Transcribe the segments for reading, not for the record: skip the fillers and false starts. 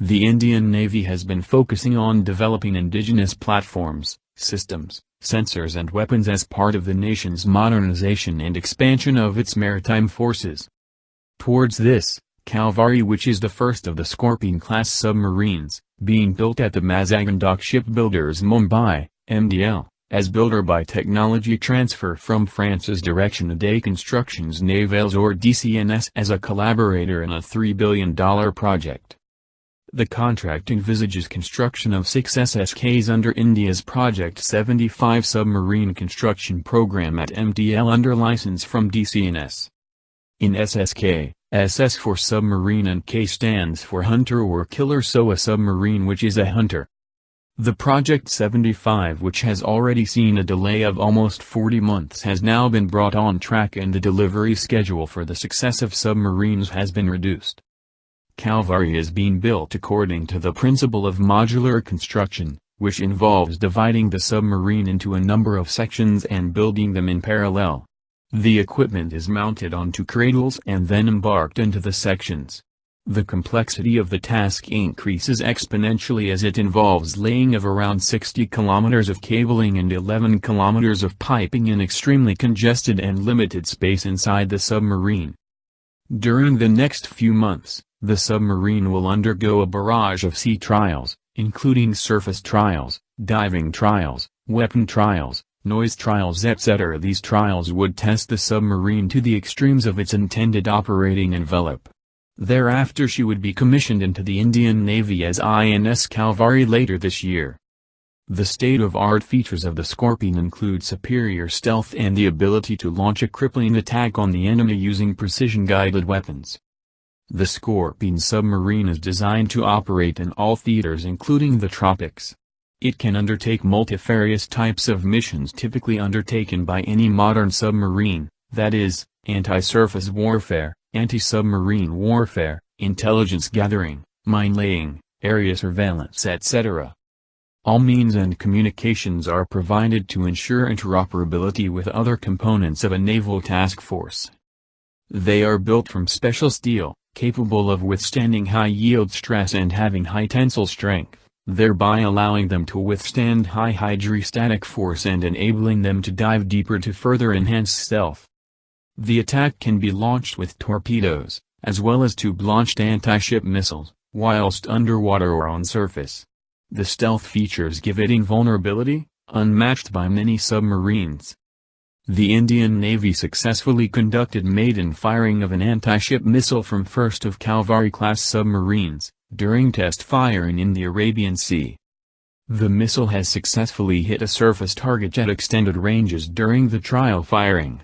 The Indian Navy has been focusing on developing indigenous platforms, systems, sensors and weapons as part of the nation's modernization and expansion of its maritime forces. Towards this, Kalvari, which is the first of the Scorpion-class submarines, being built at the Mazagon Shipbuilders Mumbai, MDL, as builder by technology transfer from France's Direction des Constructions Navales or DCNS as a collaborator in a $3 billion project. The contract envisages construction of 6 SSKs under India's Project 75 submarine construction program at MDL under license from DCNS. In SSK, SS for submarine and K stands for hunter or killer, so a submarine which is a hunter. The Project 75, which has already seen a delay of almost 40 months, has now been brought on track and the delivery schedule for the successive submarines has been reduced. Kalvari is being built according to the principle of modular construction, which involves dividing the submarine into a number of sections and building them in parallel. The equipment is mounted onto cradles and then embarked into the sections. The complexity of the task increases exponentially as it involves laying of around 60 kilometers of cabling and 11 kilometers of piping in extremely congested and limited space inside the submarine. During the next few months, the submarine will undergo a barrage of sea trials, including surface trials, diving trials, weapon trials, noise trials, etc. These trials would test the submarine to the extremes of its intended operating envelope. Thereafter she would be commissioned into the Indian Navy as INS Kalvari later this year. The state-of-art features of the Scorpion include superior stealth and the ability to launch a crippling attack on the enemy using precision-guided weapons. The Scorpion submarine is designed to operate in all theaters including the tropics. It can undertake multifarious types of missions typically undertaken by any modern submarine, that is, anti-surface warfare, anti-submarine warfare, intelligence gathering, mine-laying, area surveillance, etc. All means and communications are provided to ensure interoperability with other components of a naval task force. They are built from special steel, capable of withstanding high-yield stress and having high tensile strength, thereby allowing them to withstand high hydrostatic force and enabling them to dive deeper to further enhance stealth. The attack can be launched with torpedoes, as well as tube-launched anti-ship missiles, whilst underwater or on surface. The stealth features give it invulnerability, unmatched by many submarines. The Indian Navy successfully conducted maiden firing of an anti-ship missile from first of Kalvari-class submarines, during test firing in the Arabian Sea. The missile has successfully hit a surface target at extended ranges during the trial firing.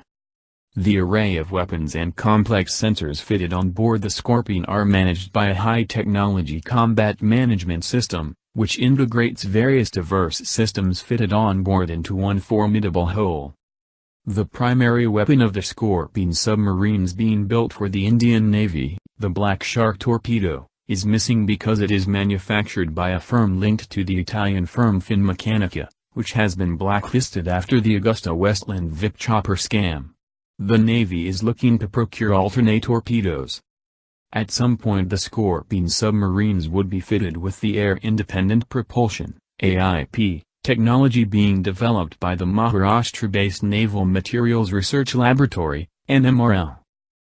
The array of weapons and complex sensors fitted on board the Scorpion are managed by a high-technology combat management system, which integrates various diverse systems fitted on board into one formidable whole. The primary weapon of the Scorpion submarines being built for the Indian Navy, the Black Shark torpedo, is missing because it is manufactured by a firm linked to the Italian firm Finmeccanica, which has been blacklisted after the Augusta-Westland VIP chopper scam. The Navy is looking to procure alternate torpedoes. At some point the Scorpion submarines would be fitted with the Air-Independent Propulsion, AIP, technology being developed by the Maharashtra-based Naval Materials Research Laboratory, NMRL.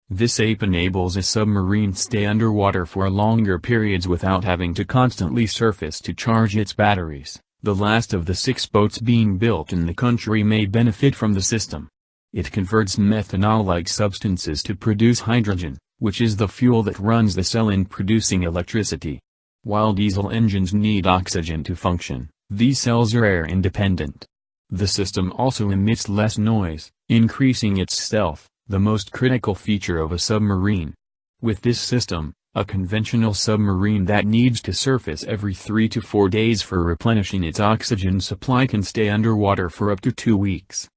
This AIP enables a submarine to stay underwater for longer periods without having to constantly surface to charge its batteries. The last of the 6 boats being built in the country may benefit from the system. It converts methanol-like substances to produce hydrogen, which is the fuel that runs the cell in producing electricity. While diesel engines need oxygen to function, these cells are air-independent. The system also emits less noise, increasing its stealth, the most critical feature of a submarine. With this system, a conventional submarine that needs to surface every 3 to 4 days for replenishing its oxygen supply can stay underwater for up to 2 weeks.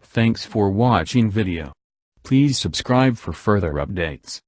Thanks for watching video. Please subscribe for further updates.